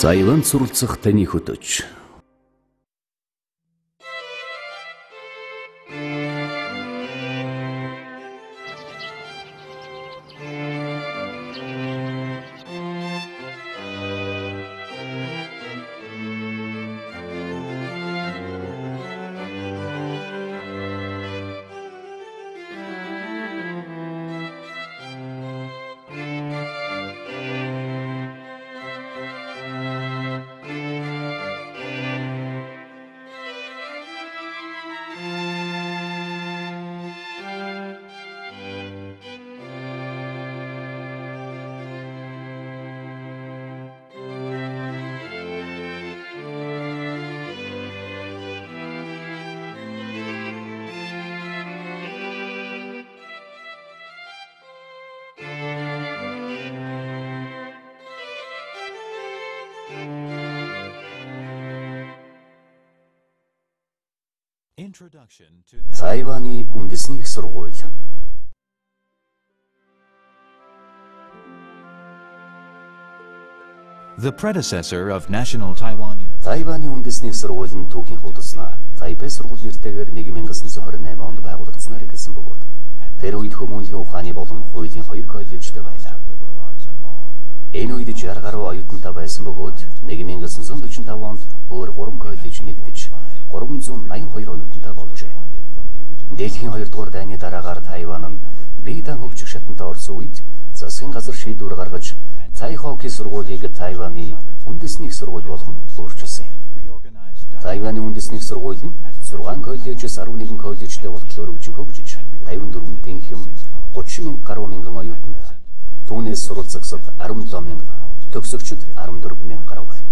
За иван суралцах таны хөтөч. Тайваны үндэсний их сургууль. The predecessor of National Taiwan University. Тайваны үндэсний их сургууль нь түүхийн худалснаа Тайбэй сургууль нэртэйгээр 1928 онд байгуулагдсанаар эхэлсэн бөгөөд тэр үед хүмүүнлэгийн ухааны болон хуулийн 2 коллежтэй байлаа. Энэ үед 60 гаруй оюутантай байсан бөгөөд 1945 онд өөр 3 коллеж нэгдэж 382 оюутантай болжээ. Дэлхийн 2 дугаар дайны дараагаар Тайван нь биедан хөгжих шатанд орсон үед засгийн газар шийдвэр гаргаж Тайхоки сургуулийг Тайваны үндэсний их сургууль болгон өөрчилсөн. Тайваны үндэсний их сургууль нь 6 коллежээс 11 коллежтэй болтол өргөжин хөгжиж 54 тэнхэм 30,000 гаруй мянган оюутантай. Түүнээс суралцагчид 17,000, төгсөгчид 14,000 гаруй байна.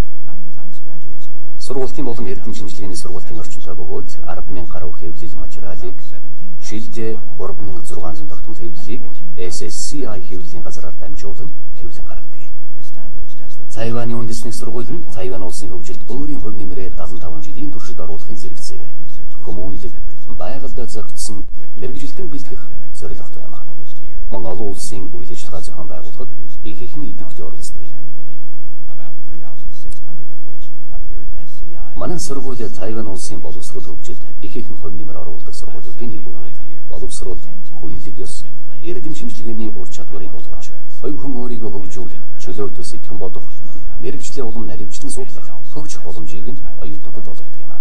Сургуулийн болон эрдэм шинжилгээний сургуулийн орчинтой бөгөөд 10,000 гаруй хэвлэл материалыг жилдээ 3,600 тогтмол хэвлэлийг SSCI хэвлэлийн газраар дамжуулан хэвлэн гаргадаг. Тайваны үндэсний сургууль нь Тайван улсын хөгжилд өөрийн хувь нэмрээ 75 жилийн туршид оруулахын зэрэгцээгээр хүмүүнлэг байгальд зохицсон мэргэжилтэн бэлтгэх зорилготой юм. Мөн олон улсын үйл ажиллагаа зохион байгуулахад их ихэнх идэвхтэй оролцдог. Манай сургууль Тайван улсын боловсрол хөгжилд их ихэнх хувь нэмэр оруулдаг сургуулиудын нэг бөгөөд боловсрол, хүнлэг ёс, эрдэм шинжилгээний ур чадварыг олгож, хувь хүн өөрийгөө хөгжүүлэх, чөлөөтөө сэтгэн бодох, мэргэжлийн улам наривчлан судлах, хөгжих боломжийг нь оюутнуудад олгодог юм.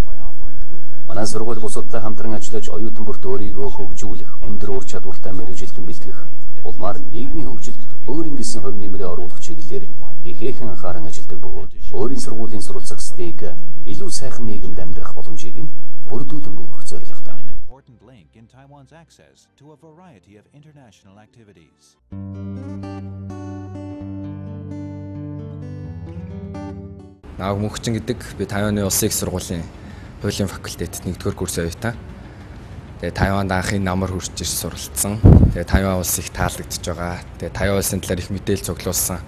Манай сургууль бусадтай хамтран ажиллаж оюутан бүрт өөрийгөө хөгжүүлэх, өндөр ур чадвартай мэргэжилтэн бэлтгэх, улмаар нийгмийн хөгжилд өөрийн гэсэн хувь нэмрээ оруулах чиглэлээр ихээхэн анхааран ажилладаг бөгөөд өөрийн сургуулийн суралцагчдыг илүү сайхан нийгэмд амьдрах боломжийг нь бүрдүүлэн өгөх зорилготой. Нааг Мөнхчин гэдэг би Тайваны улсын их сургуулийн хуулийн факультетэд 1-р курс оюутан. Тэгээ Тайванд анхын намар хүрч ир суралцсан. Тэгээ Тайван улс их таалагдж байгаа. Тэгээ Тайван улсын талаар их мэдээлэл цуглуулсан.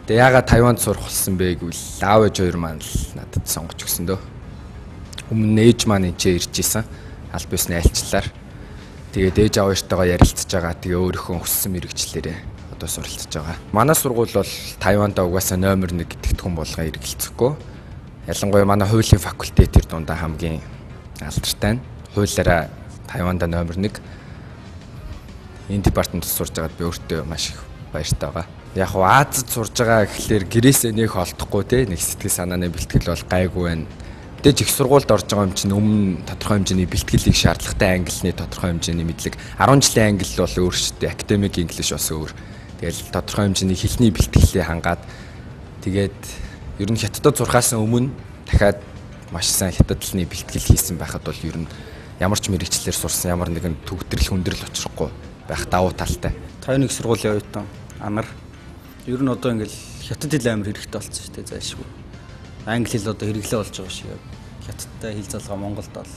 Тэгээ яагаад Тайванд сурах болсон бэ гэвэл аав ээж хоёр маань л надад сонгож өгсөн дөө. Өмнө ээж маань энэ ирж исэн. Аль бисны айлчлаар. Тэгээд ээж аав хоёртойгоо ярилцж байгаа. Тэгээ өөрийнхөө хүссэн мэрэгчлэрээ одоо суралцж байгаа. Манай сургууль бол Тайванд угаасаа номер 1 гэдэгт хүн болгоо эргэлцэхгүй. Ялангуяа манай хуулийн факультетээр дундаа хамгийн алдартай нь. Хуулиараа Тайванд номер 1 энэ департаментд сурж байгаад би өөртөө маш их баяртай байгаа. Яг нь Азад сурж байгаа гэхлээр гэрээсээ нэг олдохгүй те нэг сэтгэл санааны бэлтгэл бол гайгүй байна. Мэдээж их сургуульд орж байгаа юм чинь өмнө тодорхой хэмжээний бэлтгэлийг шаардлагатай ангилны тодорхой хэмжээний мэдлэг 10 жилийн англи бол өөр шүү дээ. Academic English бас өөр. Тэгэл тодорхой хэмжээний хэлний бэлтгэлээ хангаад тэгээд ер нь хятадд сурахаас өмнө дахиад маш сайн хятадлын бэлтгэл хийсэн байхад бол ер нь ямар ч мэрэгчлэр сурсан ямар нэгэн төгдрөл хүндрэл очихгүй байх давуу талтай. Тайваны их сургуулийн оюутан Амар ер нь одоо ингээл хятад хэл амар хэрэгтэй болсон шүү дээ зайшгүй. Англи хэл одоо хэрэглээ болж байгаа шиг. Хятадтай хэл залгаа Монголд бол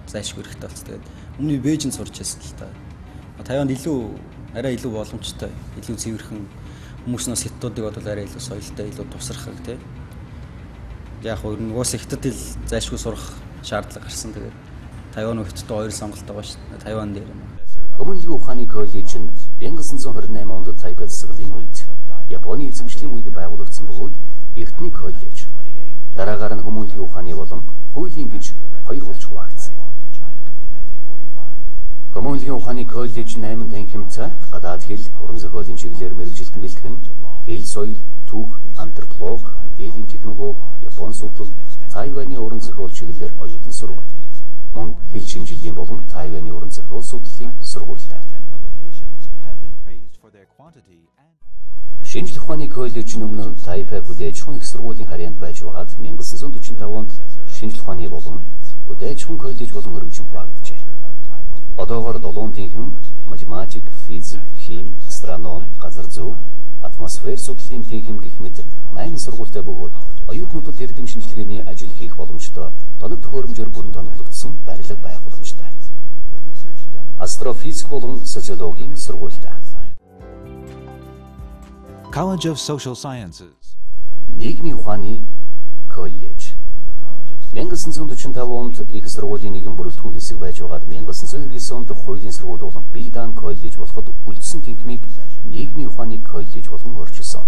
зайшгүй хэрэгтэй болсон. Тэгээд өмнө нь Бээжинд сурч байсан л та. Тайванд арай илүү боломжтой, илүү цэвэрхэн хүмүүс нас хятадуудыг бодвол арай илүү соёлтой, илүү тусрахаг тий. Яг өөр нь уус хятад хэл зайшгүй сурах шаардлага гарсан. Тэгээд Тайван хятадтай хоёр сонголт байгаа шүү дээ. Тайван дээр юм. Хүмүүнлэгийн ухааны коллеж нь 1928 онд Тайбэй засаглалын үед Японы эзэмшлийн үед байгуулагдсан бөгөөд Эрдэнэ коллеж. Дараагаар нь хүмүүнлэгийн ухааны болон хуулийн гэж хоёр болж хуваагдсан. Хүмүүнлэгийн ухааны коллеж 8 танхимд гадаад хэл, уран зохиолын чиглэлээр мэргэжилтэн бэлтгэн хэл, соёл, түүх, антрополог, мэдээллийн технологи, Япон судлал, Тайваны уран зохиол чиглэлээр оюутан сургууль. Мөн хэл шинжиллийн болон Тайваны уран зохиол судлалын сургуультай. Шинжлэх ухааны коллеж нь өмнө Тайпей хөдөө аж ахуйн их сургуулийн харьяанд байж байгаад 1945 онд шинжлэх ухааны болон хөдөө аж ахуйн коллеж болон өргөжин хуваагджээ. Одоогоор 7 тэнхим математик, физик, хим, астроном, газар зүй, атмосфер судлалын тэнхим гэх мэт 8 сургуультай бөгөөд оюутнуудад эрдэм шинжилгээний ажил хийх боломжтой тоног төхөөрөмжөөр бүрэн тоноглогдсон барилга байх боломжтой. Астрофизик болон социологийн сургуультай. College of Social Sciences. Нийгмийн ухааны коллеж. 1945 онд их сургуулийн нэгэн бүрэлдэхүүн хэсэг байж байгаад 1999 онд хуулийн сургууль болон Бидан коллеж болоход үлдсэн тэнхимийг нийгмийн ухааны коллеж болгон өөрчилсөн.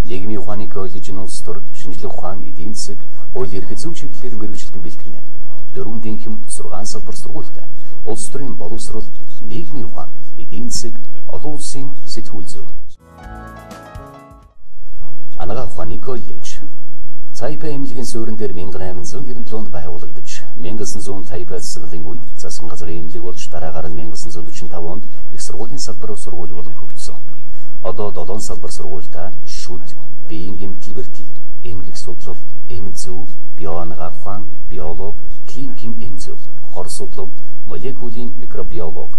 Нийгмийн ухааны коллеж нь улс төр шинжлэх ухаан, эдийн засаг, хуулийн эрх зүйн чиглэлээр мэргэжилтэн бэлтгэнэ. 4 тэнхим 6 салбар сургуультай. Улс төрийн боловсрол, нийгмийн ухаан, эдийн засаг, олон улсын сэтгүүл зүй. Анагаах ухааны коллеж. Тайпей эмнэлгийн суурин дээр 1897 онд байгуулагдаж, 1900 Тайпей засаглалын үед засгийн газрын эмнэлэг болж дараагаар нь 1945 онд их сургуулийн салбар сургууль болон хөгжсөн. Одоо 7 салбар сургуультай шүд, биеийн гэмтэл бэртэл, эмгэх судлал, эм зүй, био анагаах ухаан, биолог, клиникийн эм зүй, хор судлал, молекулын микробиолог,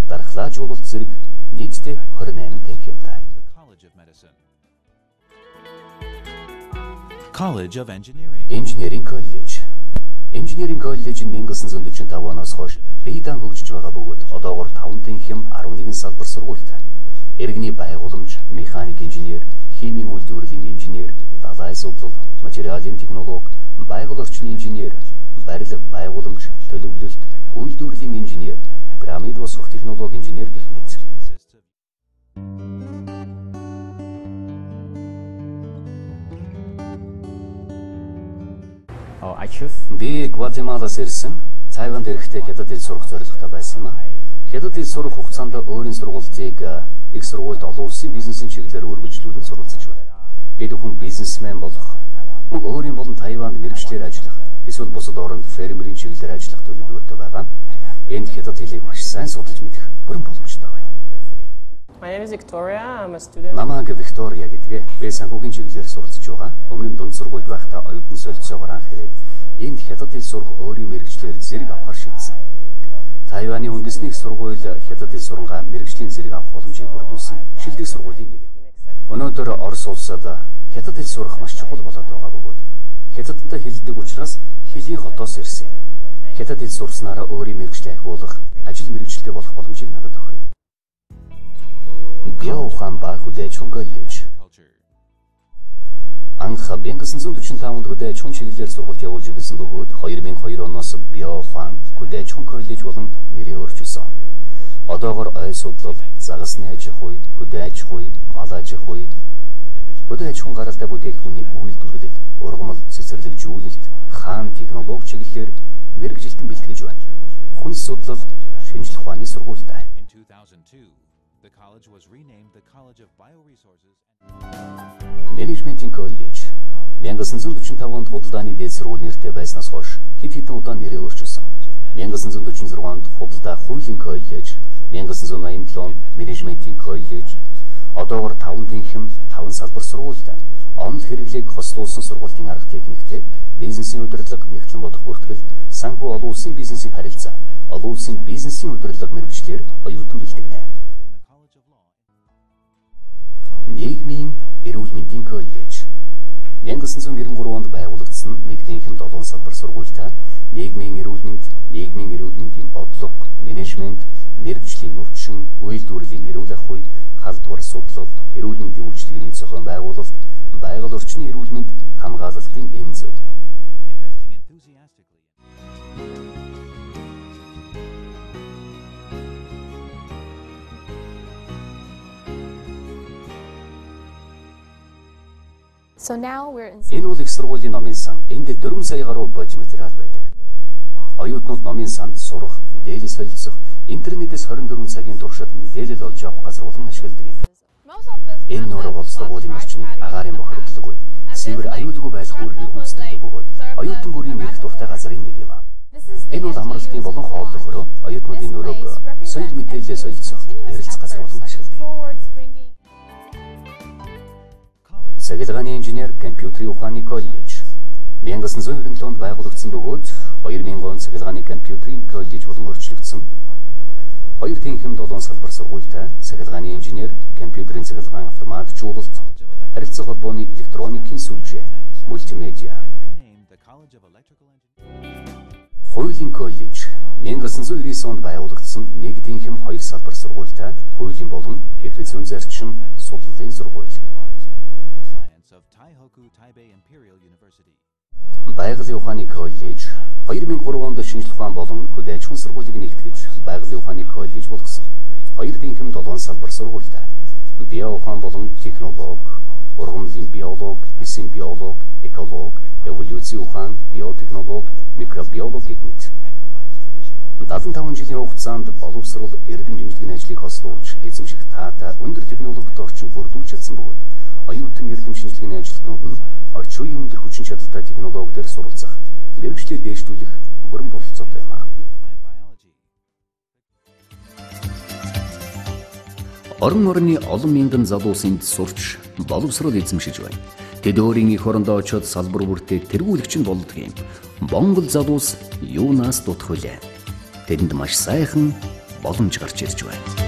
дархлаажуулалт зэрэг нийтдээ 28 тэнхимтэй. College of Engineering. Инженерийн коллеж. Инженерийн коллеж нь 1945 оноос хойш Бидан хөгжиж байгаа бөгөөд одоогоор 5 тэнхим 11 салбар сургуультай. Иргэний байгууламж, механик инженер, химийн үйлдвэрлэлийн инженер, далай судлал, материалын технологи, байгаль орчны инженер, барилга, байгууламж, төлөвлөлт, үйлдвэрлэлийн инженер, пирамид босгох технологи инженер гэх мэт. Би Гватемалаас ирсэн. Тайванд ирэхдээ хятад хэл сурах зорилготой байсан юм а. Хятад хэл сурах хугацаанд өөрийн сургалтыг их сургуульд олон улсын бизнесийн чиглэлээр өргөжлүүлэн суралцж байна. Бид бүхэн бизнесмен болох, мөн өөрийн болон Тайванд мэргэжлэр ажиллах, эсвэл бусад оронд фермерийн чиглэлээр ажиллах төлөвлөгөөтэй байгаа. Энд хятад хэлийг маш сайн судалж мэдэх бүрэн боломжтой байна. My name is Victoria. I'm a student. Намайг Виктория гэдгээ. Би санхүүгийн чиглэлээр суралцж байгаа. Өмнө нь дунд сургуульд байхдаа оюутан солилцоогоор анх ирээд энд хятад хэл сурах өөрийн мэргэжлэр зэрэг авахар шийдсэн. Тайваны үндэсний их сургууль хятад хэл сурангаа мэргэжлийн зэрэг авах боломжийг бүрдүүлсэн шилдэг сургуулийн нэг юм. Өнөөдөр Орос улсад хятад хэл сурах маш чухал болоод байгаа бөгөөд хятадтай хэлдэг учраас хэлийн хотоос ирсэн. Хятад хэл сурснараа өөрийн мэргэжлээ ахиулах, ажил мэргэжилтэй болох боломжийг надад өгөх юм. Био ухаан ба хөдөө аж ахуйн коллеж. Анх 1945 онд хөдөө аж ахуйн чиглэлээр сургалт явуулж ирсэн бөгөөд 2002 оноос био ухаан, хөдөө аж ахуйн коллеж болон нэрээ өөрчилсөн. Одоогоор ой судлал, загасны аж ахуй, хөдөө аж ахуй, мал аж ахуй, хөдөө аж ахуйн гаралтай бүтээгдэхүүний үйлдвэрлэл, ургамал, цэцэрлэгжүүлэлт, хаан технологи чиглэлээр мэргэжилтэн бэлтгэж байна. Хүнс судлал, шинжлэх ухааны сургуультай. The college was renamed the College of Bioresources. Менежментийн коллеж. 1945 онд худалдааны дээд сургууль нэртэй байснаас хойш хэд хэдэн удаа нэрээ өөрчилсөн. 1946 онд худалдаа хуулийн коллеж, 1987 онд менежментийн коллеж, одоогоор 5 тэнхим 5 салбар сургуультай. Онол хэрэглээг хослуулсан сургуулийн арга техниктэй, бизнесийн удирдлага, нэгтлэн бодох бүртгэл, санхүү олон улсын бизнесийн харилцаа, олон улсын бизнесийн удирдлага мэргэжлэр оюутан бэлтгэнэ. Нийгмийн эрүүл мэндийн коллеж. 1993 онд байгуулагдсан нэг тэнхим 7 салбар сургуультай нийгмийн эрүүл мэндийн бодлого, менежмент, мэргэжлийн өвчин, үйлдвэрлэлийн эрүүл ахуй, халдвар судлал, эрүүл мэндийн үйлчилгээний зохион байгуулалт, байгаль орчны эрүүл мэнд хамгаалалтын эм зүй. So now we're in Энэ бол их сургуулийн номын сан. Энд 4 сая гаруй бодис материал байдаг. Оюутнууд номын санд сурах, мэдээлэл солилцох, интернетээс 24 цагийн туршид мэдээлэл олж авах газар болон ашигладаг юм. Энэ нөрөө бол сургуулийн орчныг агаарын бохирдолгүй, цэвэр аюулгүй байх үүргийг гүйцэтгэдэг бөгөөд оюутан бүрийн эрх дуртай газрын нэг юм аа. Энэ бол амралтын болон хооллох өрөө, оюутнуудын нөрөөг соёл мэдээлэлээ солилцох, ярилцах газар болон ашигладаг. Цахилгааны инженер компьютерийн ухааны коллеж 1997 онд байгуулагдсан бөгөөд 2000 он цахилгааны компьютерийн коллеж болон өөрчлөгдсөн. Хоёр тэнхэм 7 салбар сургуультай цахилгааны инженер, компьютерийн цахилгаан автоматжуулалт, харилцаа холбооны электроникийн сүлжээ, мультимедиа. Хуулийн коллеж 1999 онд байгуулагдсан нэг тэнхэм 2 салбар сургуультай хуулийн болон эрх зүйн зарчим судлалын сургууль. Байгалийн ухааны коллеж 2003 онд шинжлэх ухаан болон хөдөө аж ахуйн сургуулийг нэгтгэж байгалийн ухааны коллеж болгосон. Хоёр тэнхэм 7 салбар сургуультай. Био ухаан болон технологи, ургамлын биолог, эсийн биолог, эколог, эволюцийн ухаан, биотехнологи, микробиологи гэх мэт. 75 жилийн хугацаанд боловсрол эрдэм шинжилгээний ажлыг хослуулж, эзэмших таатай өндөр технологитой орчин бүрдүүлж чадсан бөгөөд оюутан эрдэм шинжилгээний ажилтнууд нь орчин үеийн өндөр хүчин чадалтай технологиудаар суралцах, мэргэжлээ дээшлүүлэх бүрэн бололцоотой юм аа. Орон орны олон мянган залуус энд сурч боловсрол эзэмшиж байна. Тэд өөрийн эх орондоо очиод салбар бүртээ тэргүүлэгч нь болдог юм. Монгол залуус юунаас дутх вүлээ? Тэдэнд маш сайхан боломж гарч ирж байна.